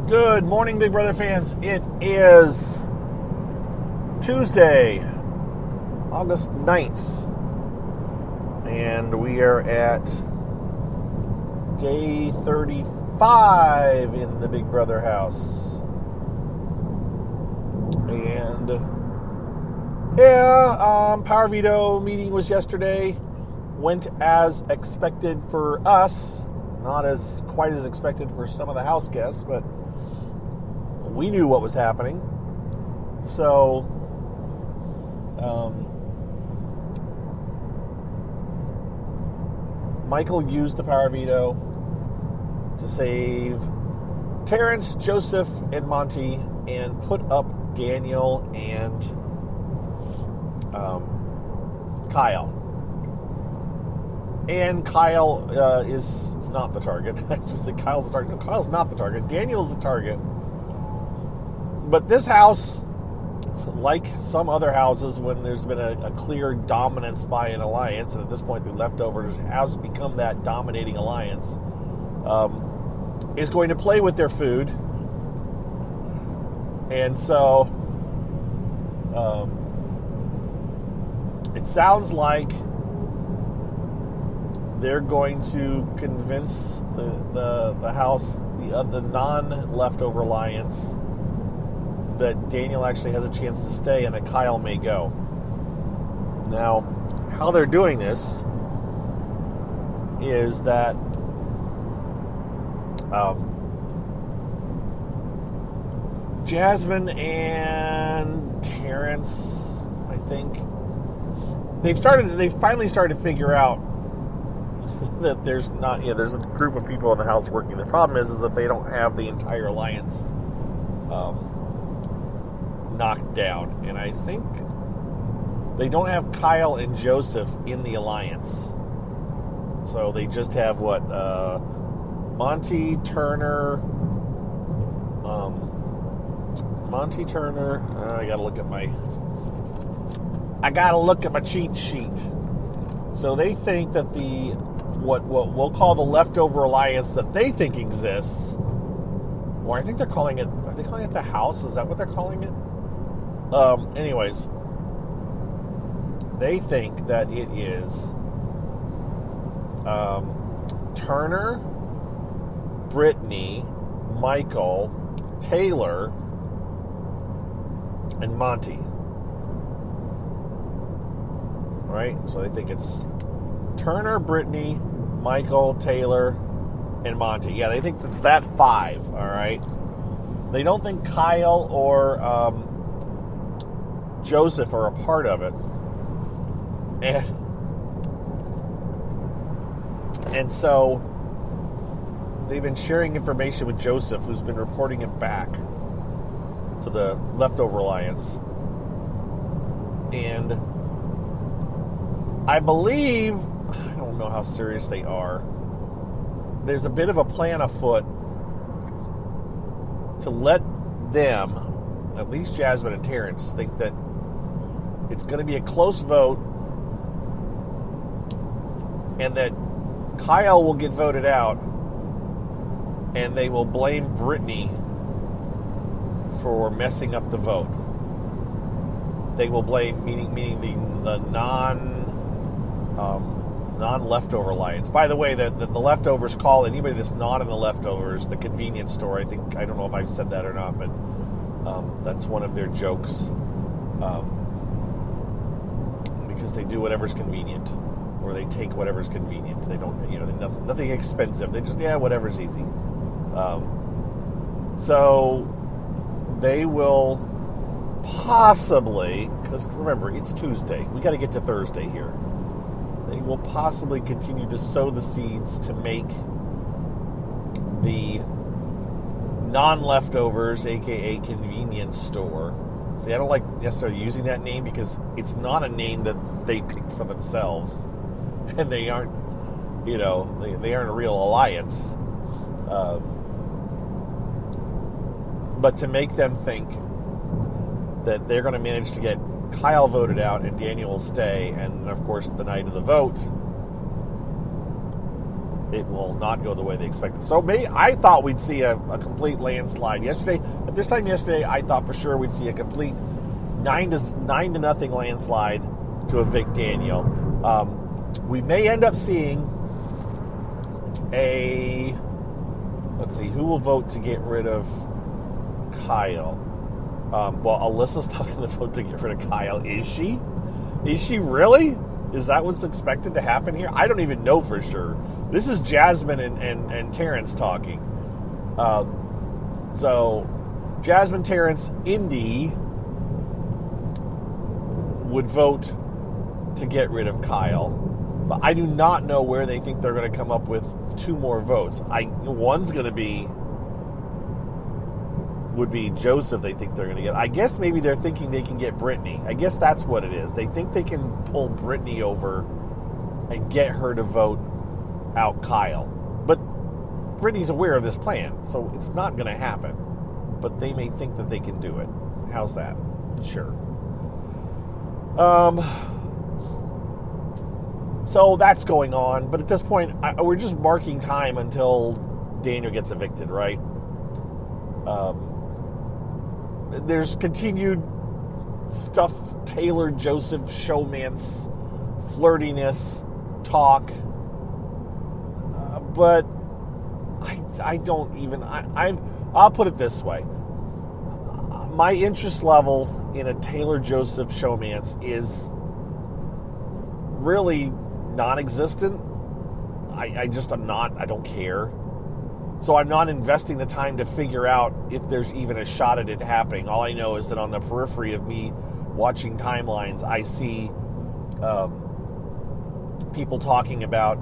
Good morning, Big Brother fans. It is Tuesday, August 9th, and we are at day 35 in the Big Brother house. And power veto meeting was yesterday. Went as expected for us, not as quite as expected for some of the house guests, but we knew what was happening. So, Michael used the power veto to save Terrence, Joseph, and Monty, and put up Daniel and Kyle. And Kyle is not the target. I should say Kyle's the target. No, Kyle's not the target. Daniel's the target. But this house, like some other houses when there's been a clear dominance by an alliance, and at this point the leftovers has become that dominating alliance, is going to play with their food. And so it sounds like they're going to convince the house, the non-leftover alliance, that Daniel actually has a chance to stay and that Kyle may go. Now, how they're doing this is that Jasmine and Terrence, I think, they've finally started to figure out that there's a group of people in the house working. The problem is that they don't have the entire alliance knocked down, and I think they don't have Kyle and Joseph in the alliance, so they just have Monty Turner. I gotta look at my cheat sheet. So they think that what we'll call the leftover alliance that they think exists, or I think they're calling it. Are they calling it the house? Is that what they're calling it? Anyways, they think that it is Turner, Brittany, Michael, Taylor, and Monty. Right? So they think it's Turner, Brittany, Michael, Taylor, and Monty. Yeah, they think it's that five. All right. They don't think Kyle or Joseph are a part of it. And so they've been sharing information with Joseph, who's been reporting it back to the leftover alliance. And I believe, I don't know how serious they are, there's a bit of a plan afoot to let them, at least Jasmine and Terrence, think that it's going to be a close vote and that Kyle will get voted out and they will blame Brittany for messing up the vote. They will blame, meaning the non-leftover alliance. By the way, the leftovers call anybody that's not in the leftovers the convenience store. I don't know if I've said that or not, but that's one of their jokes. Because they do whatever's convenient, or they take whatever's convenient. They don't, nothing expensive. They just, whatever's easy. So they will possibly, because remember, it's Tuesday. We got to get to Thursday here. They will possibly continue to sow the seeds to make the non-leftovers, aka convenience store. See, I don't like necessarily using that name because it's not a name that they picked for themselves, and they aren't, they aren't a real alliance. But to make them think that they're going to manage to get Kyle voted out and Daniel will stay, and of course the night of the vote, it will not go the way they expected. So I thought we'd see a complete landslide yesterday. At this time yesterday, I thought for sure we'd see a complete 9-0 landslide to evict Daniel. We may end up seeing let's see, who will vote to get rid of Kyle? Well, Alyssa's not going to vote to get rid of Kyle. Is she? Is she really? Is that what's expected to happen here? I don't even know for sure. This is Jasmine and Terrence talking. So, Jasmine, Terrence, Indy would vote to get rid of Kyle. But I do not know where they think they're going to come up with 2 more votes. One's going to would be Joseph. They think they're going to get. I guess maybe they're thinking they can get Brittany. I guess that's what it is. They think they can pull Brittany over and get her to vote out Kyle. But Brittany's aware of this plan, so it's not going to happen. But they may think that they can do it. How's that? Sure. So that's going on. But at this point, we're just marking time until Daniel gets evicted, right? There's continued stuff, Taylor, Joseph, showmance, flirtiness, talk. But I don't even... I'll put it this way. My interest level in a Taylor Joseph showmance is really non-existent. I don't care. So I'm not investing the time to figure out if there's even a shot at it happening. All I know is that on the periphery of me watching timelines, I see people talking about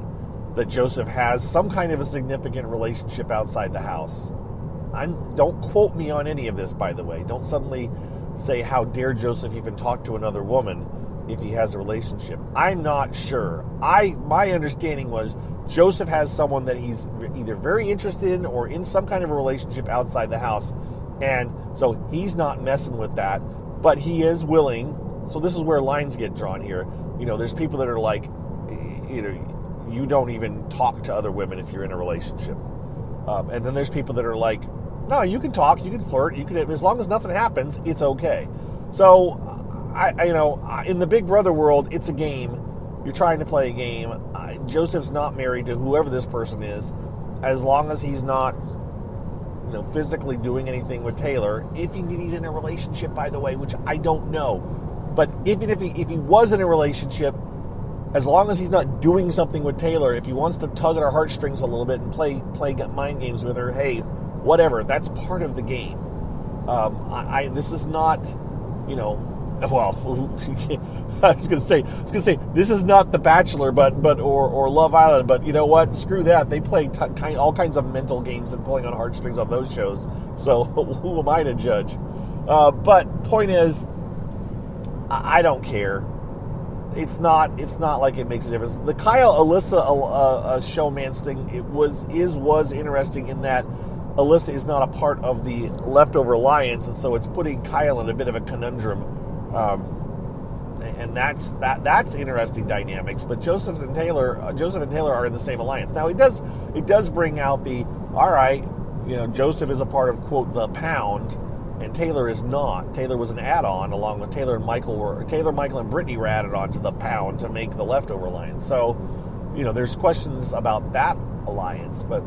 that Joseph has some kind of a significant relationship outside the house. Don't quote me on any of this, by the way. Don't suddenly say, how dare Joseph even talk to another woman if he has a relationship. I'm not sure. My understanding was Joseph has someone that he's either very interested in or in some kind of a relationship outside the house. And so he's not messing with that, but he is willing. So this is where lines get drawn here. There's people that are like, you don't even talk to other women if you're in a relationship. And then there's people that are like, no, you can talk, you can flirt, as long as nothing happens, it's okay. So, in the Big Brother world, it's a game. You're trying to play a game. Joseph's not married to whoever this person is, as long as he's not, physically doing anything with Taylor. If he's in a relationship, by the way, which I don't know. But even if he was in a relationship, as long as he's not doing something with Taylor, if he wants to tug at her heartstrings a little bit and play mind games with her, hey, whatever, that's part of the game. This is not, well, I was gonna say this is not The Bachelor, or Love Island, but you know what? Screw that. They play all kinds of mental games and pulling on heartstrings on those shows. So who am I to judge? But point is, I don't care. It's not like it makes a difference. The Kyle Alyssa showmance thing was interesting in that Alyssa is not a part of the Leftover Alliance, and so it's putting Kyle in a bit of a conundrum. And that's interesting dynamics. But Joseph and Taylor are in the same alliance. Now it does bring out the, all right, Joseph is a part of, quote, the Pound, and Taylor is not. Taylor was an add-on, along with Taylor, Michael, and Brittany were added on to the Pound to make the Leftover Alliance. So, there's questions about that alliance, but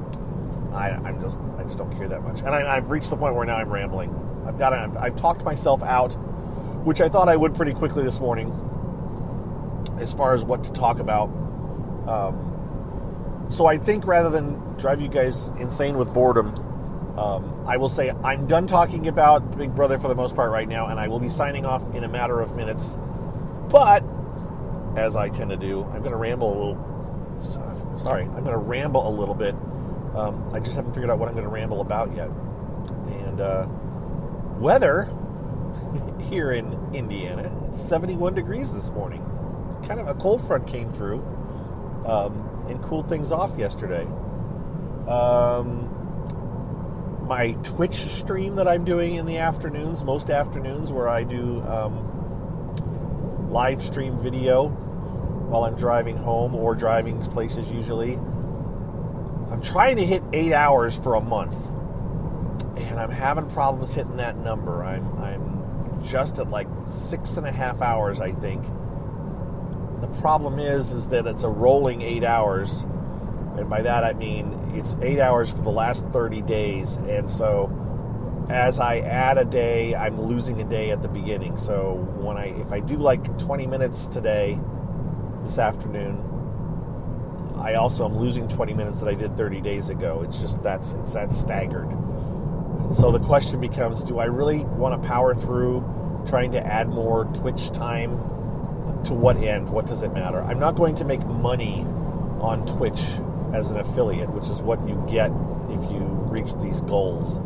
I just don't care that much. And I've reached the point where now I'm rambling. I've talked myself out, which I thought I would pretty quickly this morning, as far as what to talk about. So I think rather than drive you guys insane with boredom, I will say I'm done talking about Big Brother for the most part right now, and I will be signing off in a matter of minutes. But, as I tend to do, I'm going to ramble a little. Sorry, I'm going to ramble a little bit. I just haven't figured out what I'm going to ramble about yet. And weather here in Indiana, it's 71 degrees this morning. Kind of a cold front came through and cooled things off yesterday. My Twitch stream that I'm doing in the afternoons, most afternoons, where I do live stream video while I'm driving home or driving places usually, I'm trying to hit 8 hours for a month, and I'm having problems hitting that number. I'm just at like 6.5 hours, I think. The problem is that it's a rolling 8 hours, and by that I mean it's 8 hours for the last 30 days, and so as I add a day, I'm losing a day at the beginning. So if I do like 20 minutes today, this afternoon, I also am losing 20 minutes that I did 30 days ago. It's just it's that staggered. So the question becomes, do I really want to power through trying to add more Twitch time? To what end? What does it matter? I'm not going to make money on Twitch as an affiliate, which is what you get if you reach these goals.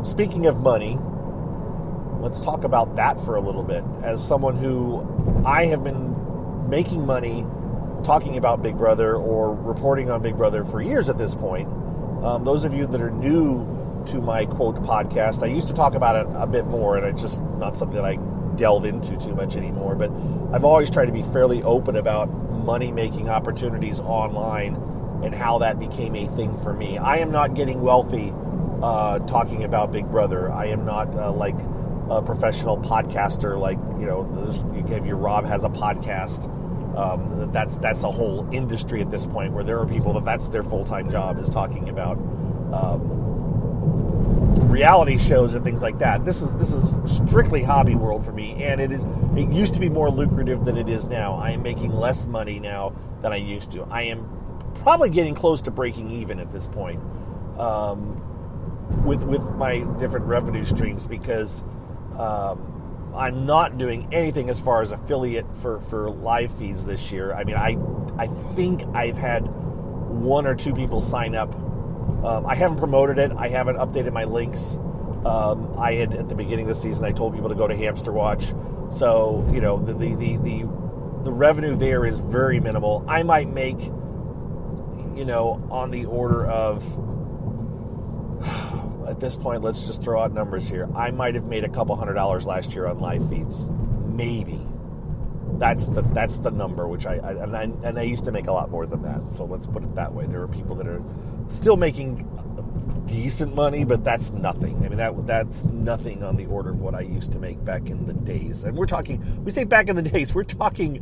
Speaking of money, let's talk about that for a little bit. As someone who I have been making money talking about Big Brother or reporting on Big Brother for years at this point. Those of you that are new to my quote podcast, I used to talk about it a bit more, and it's just not something that I delve into too much anymore. But I've always tried to be fairly open about money-making opportunities online and how that became a thing for me. I am not getting wealthy talking about Big Brother. I am not like a professional podcaster, like, you have your Rob has a podcast. That's a whole industry at this point where there are people that's their full-time job, is talking about reality shows and things like that. This is strictly hobby world for me, and it used to be more lucrative than it is now. I am making less money now than I used to. I am probably getting close to breaking even at this point with my different revenue streams, because I'm not doing anything as far as affiliate for live feeds this year. I mean, I think I've had one or two people sign up. I haven't promoted it. I haven't updated my links. I had, at the beginning of the season, I told people to go to Hamster Watch. So, the revenue there is very minimal. I might make, on the order of, at this point, let's just throw out numbers here. I might have made a couple $100 last year on live feeds. Maybe. That's the number, which I used to make a lot more than that. So let's put it that way. There are people that are still making decent money, but that's nothing. I mean, that's nothing on the order of what I used to make back in the days. And we say back in the days, we're talking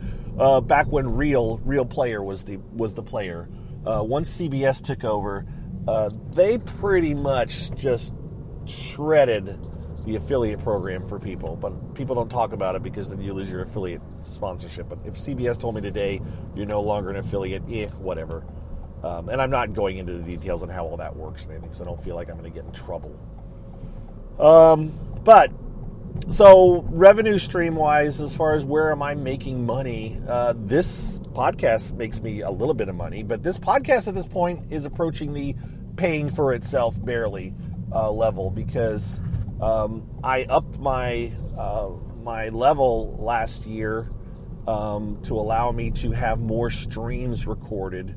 back when Real Player was the player. Once CBS took over, they pretty much just shredded the affiliate program for people, but people don't talk about it because then you lose your affiliate sponsorship. But if CBS told me today you're no longer an affiliate, whatever. And I'm not going into the details on how all that works and anything, so I don't feel like I'm going to get in trouble. But so revenue stream wise, as far as where am I making money, this podcast makes me a little bit of money, but this podcast at this point is approaching the paying for itself barely level, because I upped my level last year to allow me to have more streams recorded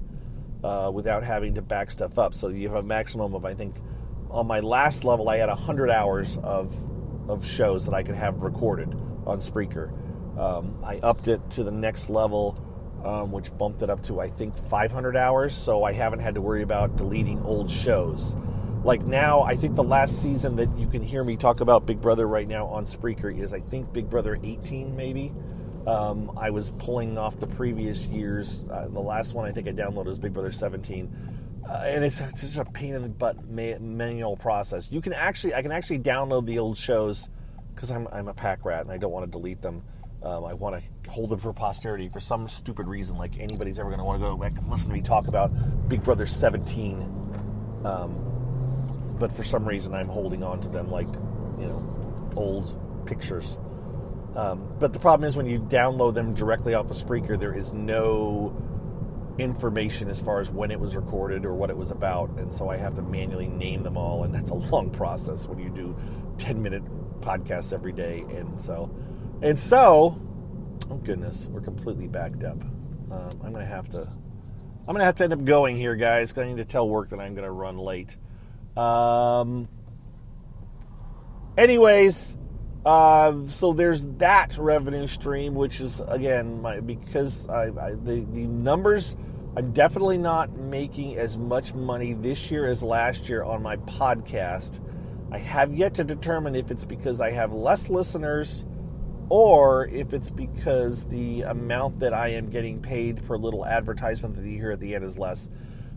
without having to back stuff up. So you have a maximum of, I think, on my last level, I had 100 hours of shows that I could have recorded on Spreaker. I upped it to the next level, which bumped it up to, I think, 500 hours. So I haven't had to worry about deleting old shows. Like now, I think the last season that you can hear me talk about Big Brother right now on Spreaker is, I think, Big Brother 18, maybe. I was pulling off the previous years. The last one I think I downloaded was Big Brother 17. And it's just a pain in the butt manual process. I can actually download the old shows because I'm a pack rat and I don't want to delete them. I want to hold them for posterity for some stupid reason, like anybody's ever going to want to go back and listen to me talk about Big Brother 17. But for some reason, I'm holding on to them like, old pictures. But the problem is when you download them directly off of Spreaker, there is no information as far as when it was recorded or what it was about. And so I have to manually name them all. And that's a long process when you do 10-minute podcasts every day. And so, oh goodness, we're completely backed up. I'm going to have to end up going here, guys, because I need to tell work that I'm going to run late. Anyways, so there's that revenue stream, which is, again, because the numbers I'm definitely not making as much money this year as last year on my podcast. I have yet to determine if it's because I have less listeners or if it's because the amount that I am getting paid per little advertisement that you hear at the end is less.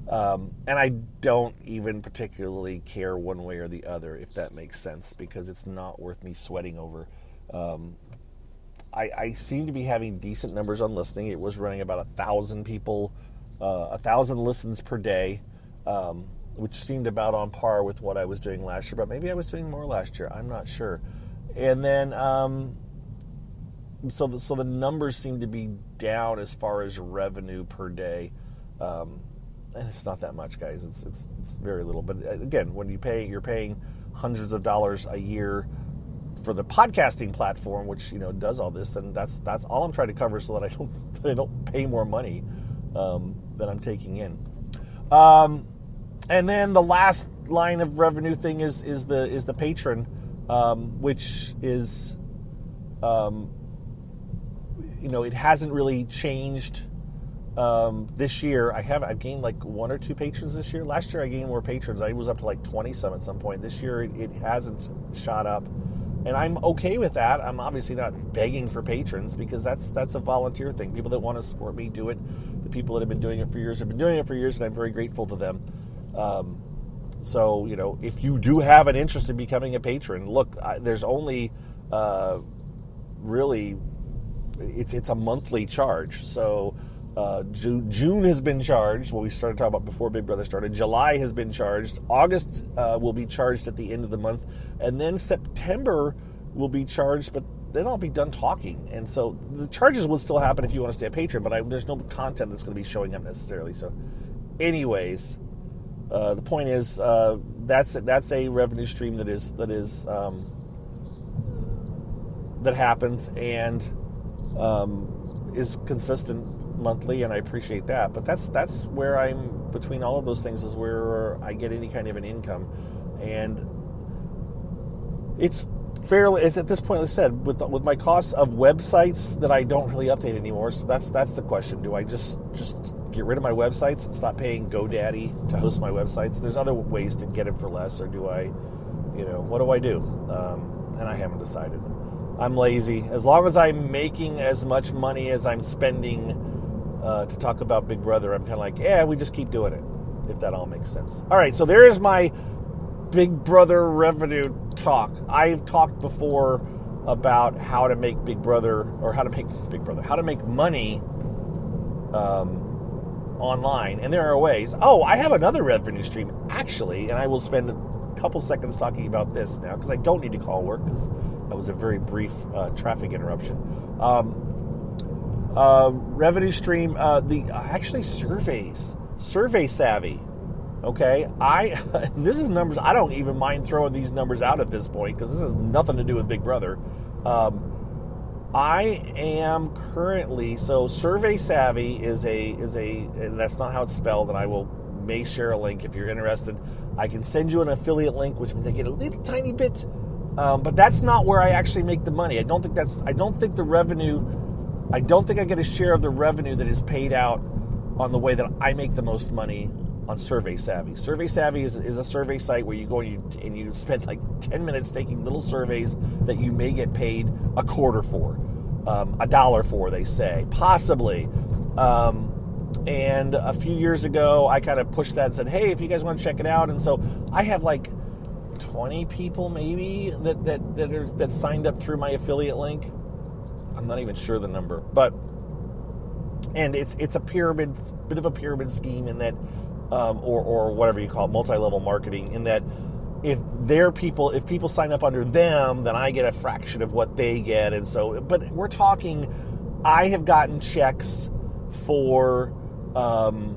And I don't even particularly care one way or the other, if that makes sense, because it's not worth me sweating over. I seem to be having decent numbers on listening. It was running about 1,000 people, 1,000 listens per day, which seemed about on par with what I was doing last year. But maybe I was doing more last year. I'm not sure. And then, so the numbers seem to be down as far as revenue per day, and it's not that much, guys. It's very little. But again, when you're paying hundreds of dollars a year for the podcasting platform, which does all this, then that's all I'm trying to cover, so that I don't pay more money than I'm taking in. And then the last line of revenue thing is the patron, which is it hasn't really changed this year. I've gained like 1 or 2 patrons this year. Last year I gained more patrons. I was up to like 20 some at some point. This year it hasn't shot up. And I'm okay with that. I'm obviously not begging for patrons, because that's a volunteer thing. People that want to support me do it. The people that have been doing it for years have been doing it for years, and I'm very grateful to them. So, if you do have an interest in becoming a patron, look, there's only really, it's a monthly charge. So June has been charged, what we started talking about before Big Brother started. July has been charged. August will be charged at the end of the month. And then September will be charged, but then I'll be done talking. And so the charges will still happen if you want to stay a patron, but there's no content that's going to be showing up necessarily. So anyways, the point is that's a revenue stream that happens and is consistent monthly, and I appreciate that. But that's where I'm, between all of those things, is where I get any kind of an income. And it's at this point, as I said, with my costs of websites that I don't really update anymore. So that's the question. Do I just get rid of my websites and stop paying GoDaddy to host my websites? There's other ways to get them for less, or do I, what do I do? And I haven't decided. I'm lazy. As long as I'm making as much money as I'm spending to talk about Big Brother, I'm kind of like, we just keep doing it, if that all makes sense. All right, so there is my Big Brother revenue talk. I've talked before about how to make Big Brother, or how to make money online, and there are ways. Oh, I have another revenue stream, actually, and I will spend a couple seconds talking about this now, because I don't need to call work, because that was a very brief traffic interruption. Revenue stream, actually surveys, Survey Savvy. Okay, this is numbers. I don't even mind throwing these numbers out at this point, because this has nothing to do with Big Brother. I am currently, so Survey Savvy is and that's not how it's spelled, and I may share a link if you're interested. I can send you an affiliate link, which means I get a little tiny bit, but that's not where I actually make the money. I don't think I get a share of the revenue that is paid out on the way that I make the most money on Survey Savvy. Survey Savvy is a survey site where you go and you spend like 10 minutes taking little surveys that you may get paid a quarter for, $1 for, they say, possibly. And a few years ago, I kind of pushed that and said, hey, if you guys want to check it out. And so I have like 20 people maybe that signed up through my affiliate link. I'm not even sure the number, and it's a bit of a pyramid scheme in that, or whatever you call it, multi-level marketing, in that if people sign up under them, then I get a fraction of what they get. And so, but we're talking, I have gotten checks for, $10,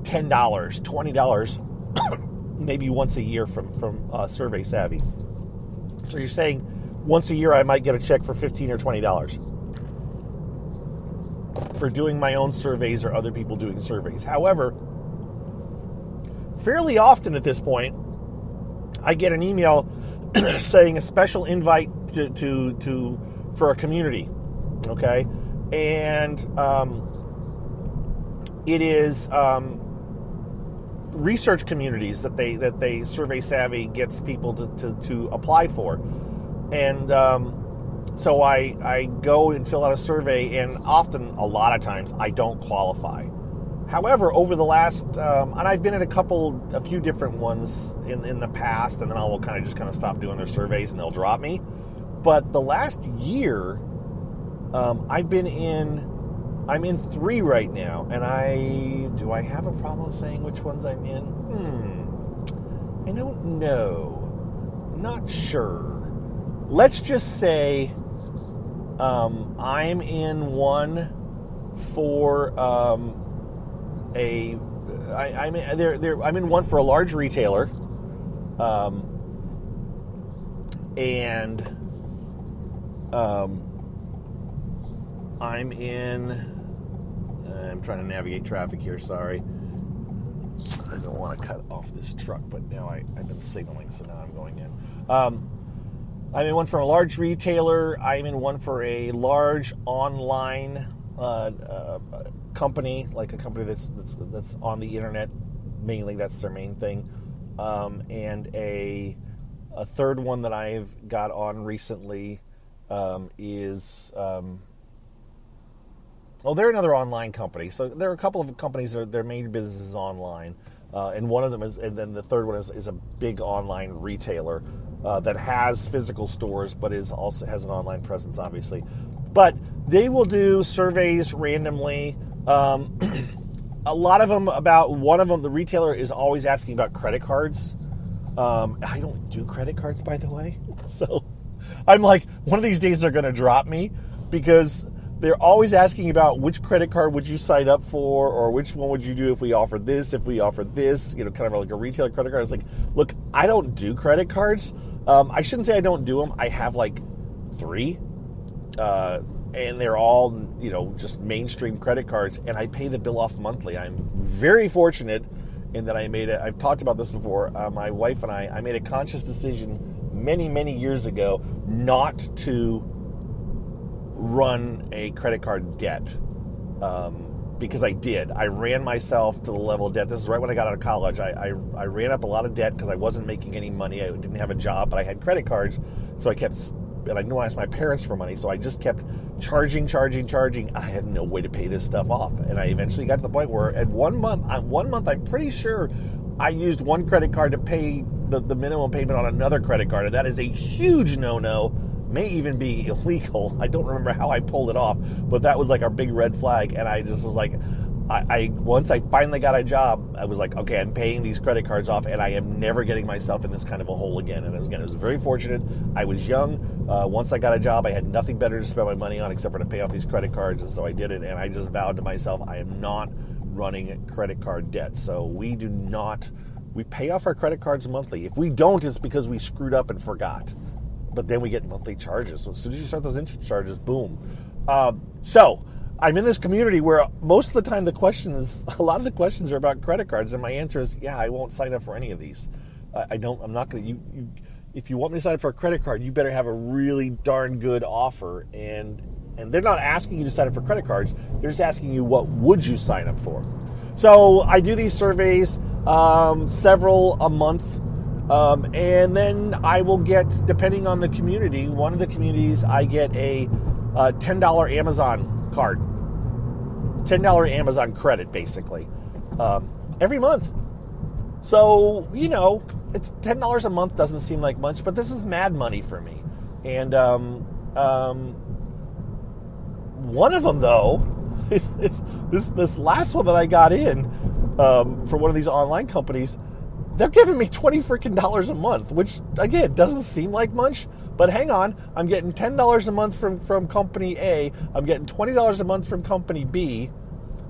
$20, maybe once a year from Survey Savvy. So you're saying once a year I might get a check for $15 or $20 for doing my own surveys or other people doing surveys. However, fairly often at this point, I get an email saying a special invite for a community. Okay, and it is research communities that they Survey Savvy gets people to apply for, and so I go and fill out a survey, and often, a lot of times, I don't qualify. However, over the last, and I've been in a few different ones in the past, and then I will kind of stop doing their surveys and they'll drop me. But the last year, I'm in 3 right now, and do I have a problem saying which ones I'm in? I don't know. Not sure. Let's just say I'm in one for I'm in one for a large retailer, and I'm trying to navigate traffic here, sorry. I don't want to cut off this truck, but now I've been signaling, so now I'm going in. I'm in one for a large retailer. I'm in one for a large online company, like a company that's on the internet, mainly. That's their main thing. And a third one that I've got on recently is they're another online company. So there are a couple of companies that their main business is online, and one of them is, and then the third one is a big online retailer that has physical stores, but also has an online presence, obviously. But they will do surveys randomly. A lot of them one of them, the retailer is always asking about credit cards. I don't do credit cards, by the way. So I'm like, one of these days they're going to drop me, because they're always asking about which credit card would you sign up for, or which one would you do if we offered this, kind of like a retailer credit card. It's like, look, I don't do credit cards. I shouldn't say I don't do them. I have like 3. And they're all, just mainstream credit cards, and I pay the bill off monthly. I'm very fortunate in that I've talked about this before, my wife and I made a conscious decision many, many years ago not to run a credit card debt, because I did. I ran myself to the level of debt. This is right when I got out of college. I ran up a lot of debt because I wasn't making any money. I didn't have a job, but I had credit cards, so and I knew I asked my parents for money, so I just kept charging. I had no way to pay this stuff off, and I eventually got to the point where at one month, I'm pretty sure I used one credit card to pay the minimum payment on another credit card, and that is a huge no-no, may even be illegal. I don't remember how I pulled it off, but that was like our big red flag, and I just was like, once I finally got a job, I was like, okay, I'm paying these credit cards off, and I am never getting myself in this kind of a hole again. And it was very fortunate. I was young. Once I got a job, I had nothing better to spend my money on except for to pay off these credit cards, and so I did it. And I just vowed to myself, I am not running credit card debt. So we pay off our credit cards monthly. If we don't, it's because we screwed up and forgot. But then we get monthly charges. So as soon as you start those interest charges, boom. So I'm in this community where most of the time a lot of the questions are about credit cards, and my answer is, yeah, I won't sign up for any of these. I'm not going to, if you want me to sign up for a credit card, you better have a really darn good offer, and they're not asking you to sign up for credit cards, they're just asking you what would you sign up for. So I do these surveys, several a month, and then I will get, depending on the community, one of the communities I get a $10 Amazon card, $10 Amazon credit, basically, every month. So, it's $10 a month doesn't seem like much, but this is mad money for me. And one of them, though, this last one that I got in for one of these online companies, they're giving me $20 freaking a month, which, again, doesn't seem like much. But hang on, I'm getting $10 a month from company A, I'm getting $20 a month from company B,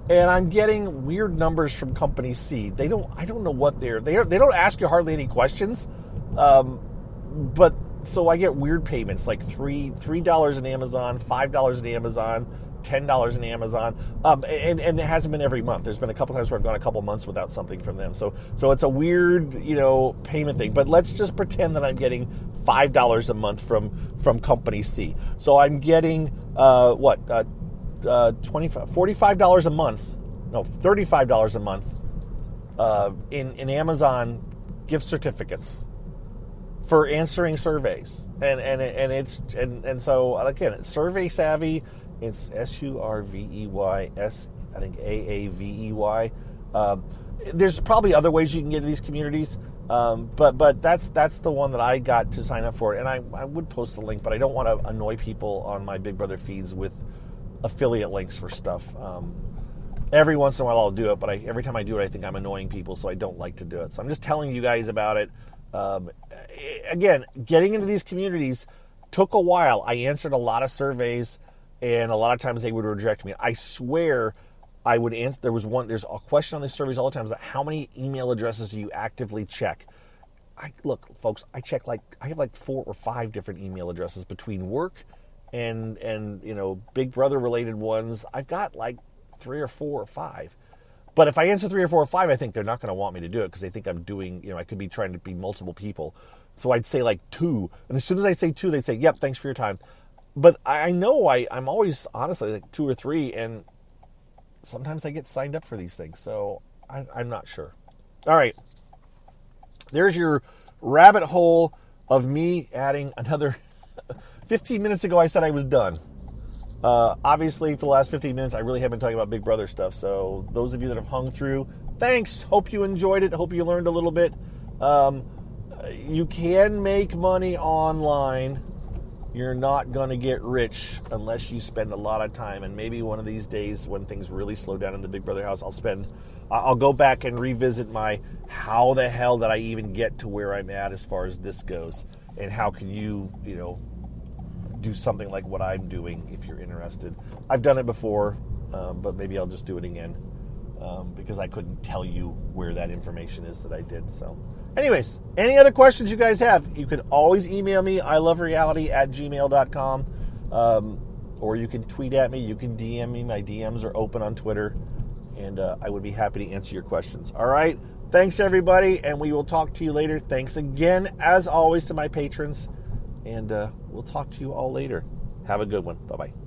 and I'm getting weird numbers from company C. I don't know what they don't ask you hardly any questions, but so I get weird payments like $3 in Amazon, $5 in Amazon, $10 in Amazon, and it hasn't been every month. There's been a couple times where I've gone a couple months without something from them. So it's a weird, payment thing. But let's just pretend that I'm getting $5 a month from company C. So I'm getting $45 a month, no, $35 a month in Amazon gift certificates for answering surveys, and so again, Survey Savvy. It's SURVEYS, I think AAVEY. There's probably other ways you can get to these communities, but that's the one that I got to sign up for, and I would post the link, but I don't want to annoy people on my Big Brother feeds with affiliate links for stuff. Every once in a while I'll do it, but every time I do it, I think I'm annoying people, so I don't like to do it. So I'm just telling you guys about it. Again, getting into these communities took a while. I answered a lot of surveys, and a lot of times they would reject me. I swear I would answer. There's a question on these surveys all the time: is that how many email addresses do you actively check? Look, folks, I have like 4 or 5 different email addresses between work and Big Brother related ones. I've got like 3 or 4 or 5. But if I answer 3 or 4 or 5, I think they're not going to want me to do it because they think I'm doing, I could be trying to be multiple people. So I'd say like 2. And as soon as I say 2, they'd say, yep, thanks for your time. But I know I'm always, honestly, like 2 or 3, and sometimes I get signed up for these things. So I'm not sure. All right. There's your rabbit hole of me adding another 15 minutes ago I said I was done. Obviously, for the last 15 minutes, I really have been talking about Big Brother stuff. So those of you that have hung through, thanks. Hope you enjoyed it. Hope you learned a little bit. You can make money online. You're not going to get rich unless you spend a lot of time. And maybe one of these days when things really slow down in the Big Brother house, I'll go back and revisit how the hell did I even get to where I'm at as far as this goes? And how can you, do something like what I'm doing if you're interested. I've done it before, but maybe I'll just do it again because I couldn't tell you where that information is that I did. So anyways, any other questions you guys have, you can always email me, ilovereality@gmail.com, or you can tweet at me, you can DM me. My DMs are open on Twitter, and I would be happy to answer your questions. All right, thanks everybody, and we will talk to you later. Thanks again, as always, to my patrons. And we'll talk to you all later. Have a good one. Bye-bye.